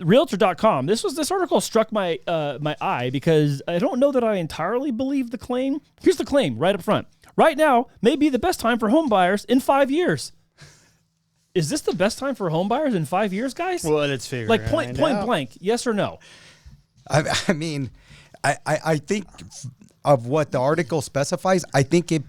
Realtor.com. This article struck my my eye because I don't know that I entirely believe the claim. Here's the claim right up front. Right now may be the best time for home buyers in 5 years. Is this the best time for home buyers in 5 years, guys? Well, let's figure like it point out. blank, yes or no? I mean, I think of what the article specifies, I think it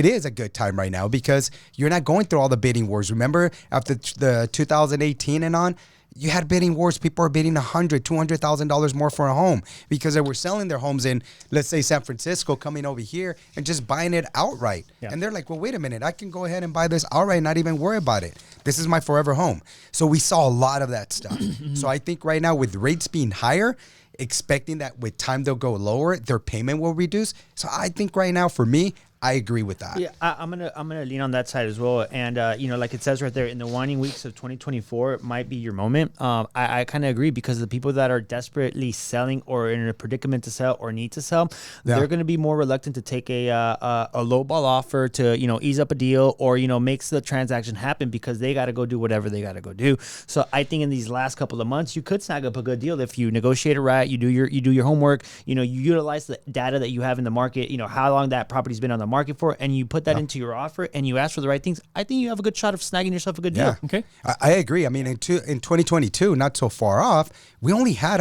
is a good time right now because you're not going through all the bidding wars. Remember, after the 2018 and on, you had bidding wars. People are bidding $100,000, $200,000 more for a home because they were selling their homes in, let's say, San Francisco, coming over here and just buying it outright. Yeah. And they're like, well, wait a minute, I can go ahead and buy this outright, not even worry about it. This is my forever home. So we saw a lot of that stuff. So I think right now with rates being higher, expecting that with time they'll go lower, their payment will reduce. So I think right now for me, I agree with that. Yeah, I'm gonna lean on that side as well. And like it says right there, in the waning weeks of 2024, it might be your moment. I kind of agree because the people that are desperately selling or in a predicament to sell or need to sell, they're going to be more reluctant to take a lowball offer to ease up a deal or makes the transaction happen because they got to go do whatever they got to go do. So I think in these last couple of months, you could snag up a good deal if you negotiate it right. You do your homework. You utilize the data that you have in the market. How long that property's been on the market for, and you put that into your offer and you ask for the right things. I think you have a good shot of snagging yourself a good deal. Okay, I agree. I mean, in 2022, not so far off, we had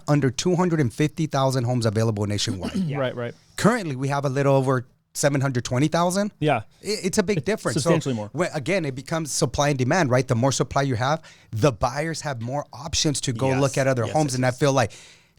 under 250,000 homes available nationwide. Right. Currently, we have a little over 720,000. Yeah, it's a big difference. Substantially more. Again, it becomes supply and demand, right? The more supply you have, the buyers have more options to go look at other homes, and I feel like,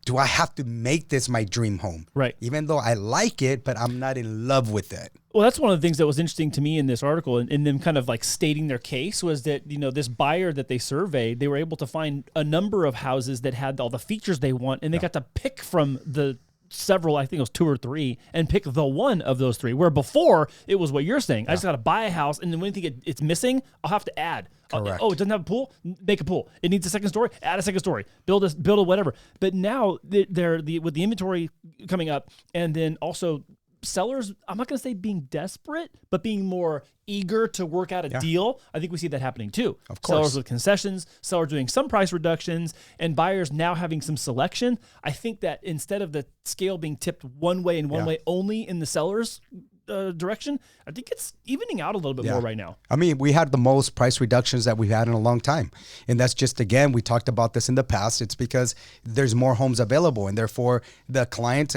do I have to make this my dream home? Right. Even though I like it, but I'm not in love with it. Well, that's one of the things that was interesting to me in this article and in them kind of like stating their case was that, this buyer that they surveyed, they were able to find a number of houses that had all the features they want, and they got to pick from the several, I think it was 2 or 3, and pick the one of those 3, where before it was what you're saying. I just got to buy a house, and then when I think it's missing, I'll have to add. Correct. Oh, it doesn't have a pool? Make a pool. It needs a second story? Add a second story. Build a whatever. But now with the inventory coming up, and then also sellers, I'm not going to say being desperate, but being more eager to work out a deal. I think we see that happening too. Of course. Sellers with concessions, sellers doing some price reductions, and buyers now having some selection. I think that instead of the scale being tipped one way and one way only in the seller's direction, I think it's evening out a little bit more right now. I mean, we had the most price reductions that we've had in a long time. And that's just, again, we talked about this in the past. It's because there's more homes available, and therefore the clients,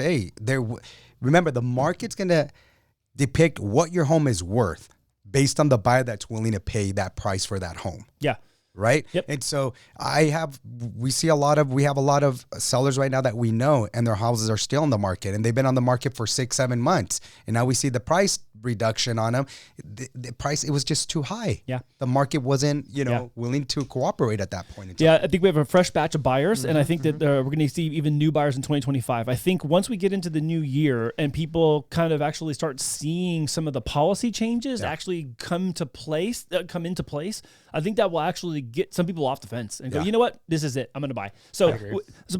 remember, the market's going to depict what your home is worth based on the buyer that's willing to pay that price for that home. Yeah. Right. Yep. And so we have a lot of sellers right now that we know, and their houses are still in the market, and they've been on the market for 6-7 months. And now we see the price reduction on them. The price, it was just too high. Yeah. The market wasn't, willing to cooperate at that point in time. Yeah. I think we have a fresh batch of buyers, and I think that we're going to see even new buyers in 2025. I think once we get into the new year and people kind of actually start seeing some of the policy changes actually come into place, I think that will actually get some people off the fence and go, you know what, this is it, I'm going to buy. So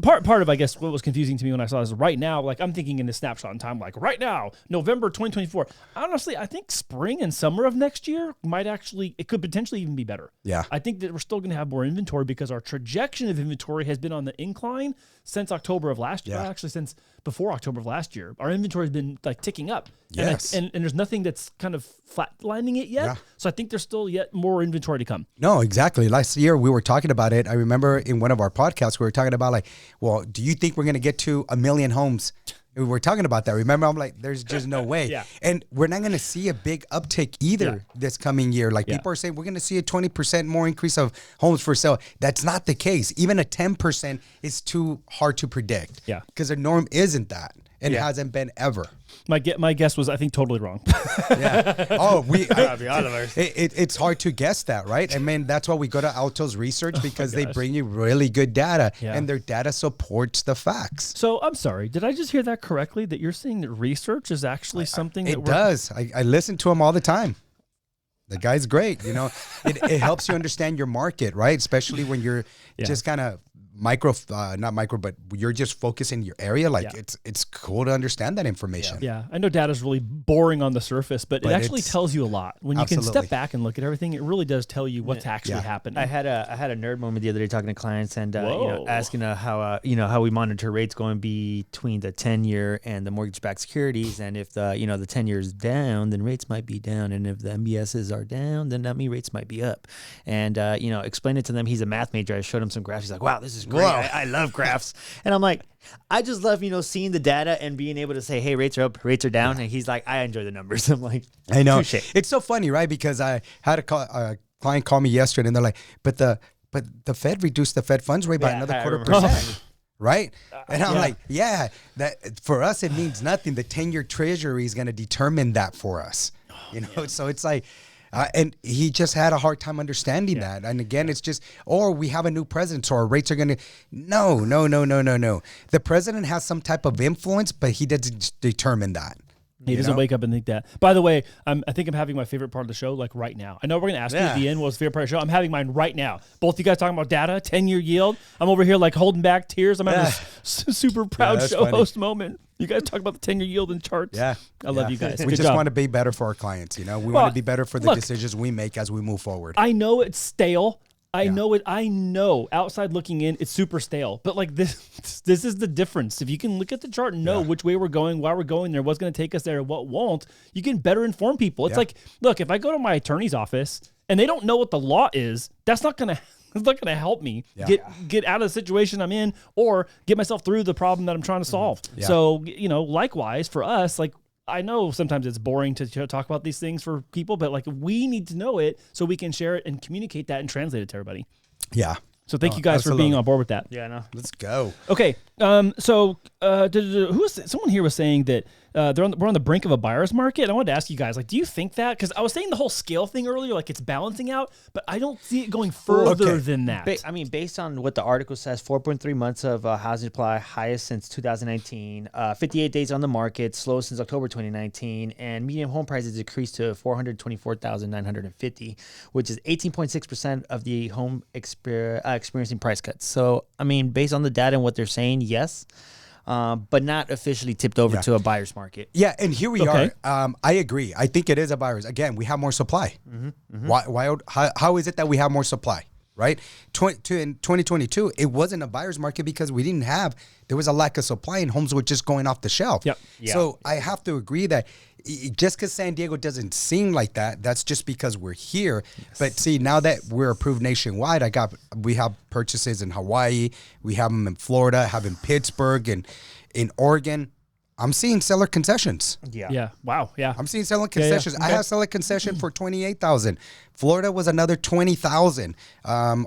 part of, I guess, what was confusing to me when I saw this right now, like I'm thinking in this snapshot in time, like right now, November 2024. Honestly, I think spring and summer of next year it could potentially even be better. Yeah. I think that we're still going to have more inventory because our trajectory of inventory has been on the incline since October of last year. Actually, since before October of last year, our inventory has been like ticking up. Yes. And there's nothing that's kind of flatlining it yet. Yeah. So I think there's still yet more inventory to come. No, exactly. Last year we were talking about it. I remember in one of our podcasts, we were talking about like, well, do you think we're going to get to 1 million homes? We were talking about that. Remember, I'm like, there's just no way. Yeah. And we're not going to see a big uptick either this coming year. Like people are saying, we're going to see a 20% more increase of homes for sale. That's not the case. Even a 10% is too hard to predict. Yeah. Because the norm isn't that. And it hasn't been ever. My guess was, I think, totally wrong. Yeah. Oh, Oliver's. It's hard to guess that, right? I mean, that's why we go to Alto's research because they bring you really good data, and their data supports the facts. So I'm sorry, did I just hear that correctly? That you're saying that research is actually something that it does. I listen to him all the time. The guy's great. It helps you understand your market, right? Especially when you're just kind of not micro, but you're just focusing your area. Like it's cool to understand that information. Yeah. I know data is really boring on the surface, but it actually tells you a lot. When you can step back and look at everything, it really does tell you what's actually happening. I had a nerd moment the other day talking to clients and asking how how we monitor rates going between the 10-year and the mortgage-backed securities, and if the 10-year is down, then rates might be down, and if the MBSs are down, then that means rates might be up. And explain it to them. He's a math major. I showed him some graphs. He's like, "Wow, this is great. I love graphs." And I'm like, I just love, seeing the data and being able to say, hey, rates are up, rates are down. And he's like, I enjoy the numbers. I'm like, I know. Touché. It's so funny, right? Because I had a client call me yesterday and they're like, but the Fed reduced the Fed funds rate by another 0.25%. Right? And I'm like, that for us, it means nothing. The 10-year treasury is going to determine that for us. So it's like, and he just had a hard time understanding that. And again, it's just, or we have a new president, so our rates are going to, no. The president has some type of influence, but he doesn't determine that. He doesn't wake up and think that. By the way, I think I'm having my favorite part of the show like right now. I know we're going to ask you at the end what's the favorite part of the show. I'm having mine right now. Both you guys talking about data, 10-year yield. I'm over here like holding back tears. I'm having this super proud show host moment. You guys talk about the 10-year yield and charts. Yeah. I love you guys. We just want to be better for our clients. We want to be better for the decisions we make as we move forward. I know it's stale. I know outside looking in, it's super stale, but like this is the difference. If you can look at the chart and know which way we're going, why we're going there, what's going to take us there, what won't, you can better inform people. It's like, look, if I go to my attorney's office and they don't know what the law is, that's not going to help me get out of the situation I'm in or get myself through the problem that I'm trying to solve. Yeah. So, likewise for us, like, I know sometimes it's boring to talk about these things for people, but like we need to know it so we can share it and communicate that and translate it to everybody. Yeah. So thank you guys for being on board with that. Yeah, no. Let's go. Okay. So someone here was saying that we're on the brink of a buyer's market. I wanted to ask you guys, like, do you think that? Because I was saying the whole scale thing earlier, like it's balancing out, but I don't see it going further than that. Based on what the article says, 4.3 months of housing supply, highest since 2019, 58 days on the market, slowest since October 2019, and median home prices decreased to $424,950, which is 18.6% of the home experiencing price cuts. So, based on the data and what they're saying, yes. But not officially tipped over to a buyer's market. Yeah, and here we are. I agree. I think it is a buyer's. Again, we have more supply. Why? How is it that we have more supply? Right? In 2022, it wasn't a buyer's market because there was a lack of supply and homes were just going off the shelf. Yep. Yeah. So I have to agree that just because San Diego doesn't seem like that, that's just because we're here. Yes. But see, now that we're approved nationwide, we have purchases in Hawaii, we have them in Florida, have in Pittsburgh and in Oregon. I'm seeing seller concessions. Yeah. Wow. Yeah. I'm seeing seller concessions. Yeah. I have seller concession for $28,000. Florida was another $20,000.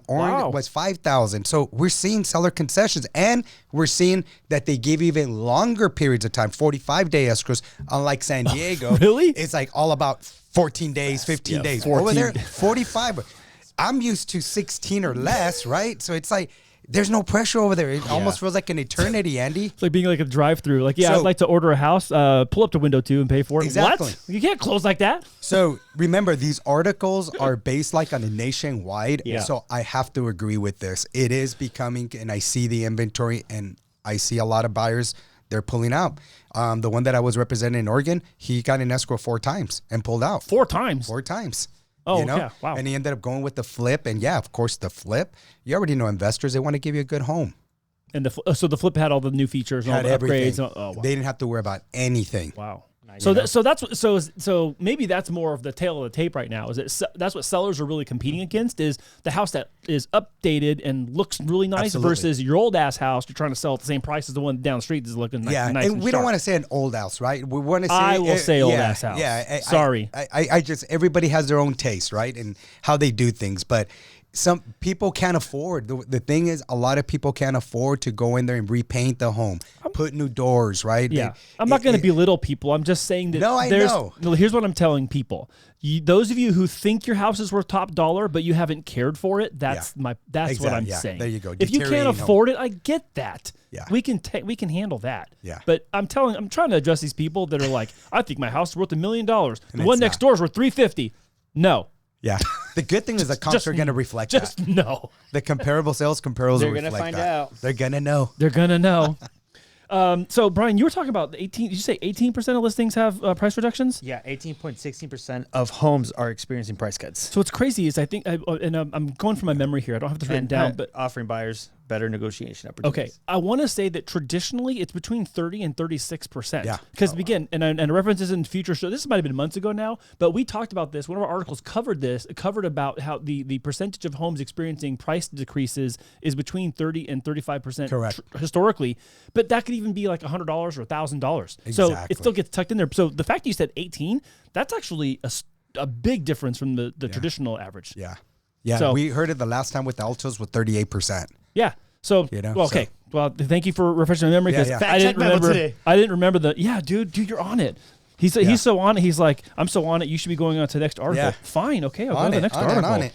Oregon was $5,000. So we're seeing seller concessions, and we're seeing that they give even longer periods of time, 45-day escrows. Unlike San Diego, really, it's like all about 14 days, 15 days. 14. Over there, 45. I'm used to 16 or less, right? So it's like, there's no pressure over there. It almost feels like an eternity, Andy. It's like being like a drive-through. Like, I'd like to order a house, pull up to window 2 and pay for it. Exactly. What? You can't close like that. So remember, these articles are based like on a nationwide. Yeah. So I have to agree with this. It is becoming, and I see the inventory, and I see a lot of buyers, they're pulling out. The one that I was representing in Oregon, he got in escrow 4 times and pulled out. 4 times? 4 times. Oh, yeah. Wow. And he ended up going with the flip. And of course, the flip, you already know investors, they want to give you a good home. And so the flip had all the new features and all the upgrades. Wow. They didn't have to worry about anything. Wow. So maybe that's more of the tail of the tape right now. That's what sellers are really competing against, is the house that is updated and looks really nice versus your old ass house you're trying to sell at the same price as the one down the street is looking nice. And we don't want to say an old house, right? We want to say I will say old ass house. Yeah, sorry. I just, everybody has their own taste, right, and how they do things, but some people can't afford. The thing is, a lot of people can't afford to go in there and repaint the home, put new doors, right? Yeah. I'm not going to belittle people. I'm just saying that I know. Here's what I'm telling people. Those of you who think your house is worth top dollar, but you haven't cared for it, that's what I'm saying. There you go. If you can't afford it, I get that. Yeah. We can handle that. Yeah. But I'm trying to address these people that are like, I think my house is worth $1 million. The one next door is worth $350. No. Yeah. The good thing is the comps are going to reflect that. Just no. The comparable sales comparables They're will gonna reflect find that. out. They're going to know. They're gonna know. So Brian, you were talking about 18. Did you say 18% of listings have price reductions? Yeah, 18.16% of homes are experiencing price cuts. So what's crazy is I think, I'm going from my memory here. I don't have this written down, but offering buyers better negotiation okay, opportunities. I want to say that traditionally it's between 30 and 36%. Yeah. Because again, and references in future show, this might have been months ago now, but we talked about this. One of our articles covered about how the percentage of homes experiencing price decreases is between 30 and 35% Correct. Historically, but that could even be like $100 or $1,000. So it still gets tucked in there. So the fact you said 18, that's actually a big difference from the traditional average. Yeah. Yeah. So- we heard it the last time with the Altos with 38%. Yeah. So, well, okay. Well, thank you for refreshing my memory because Yeah, yeah. I didn't Fact check memo remember. today. I didn't remember the. Yeah, dude, you're on it. He's so on it. He's like, I'm so on it. You should be going on to the next article. Yeah. Fine. Okay, I'll go On to the it, next on it, article. on it.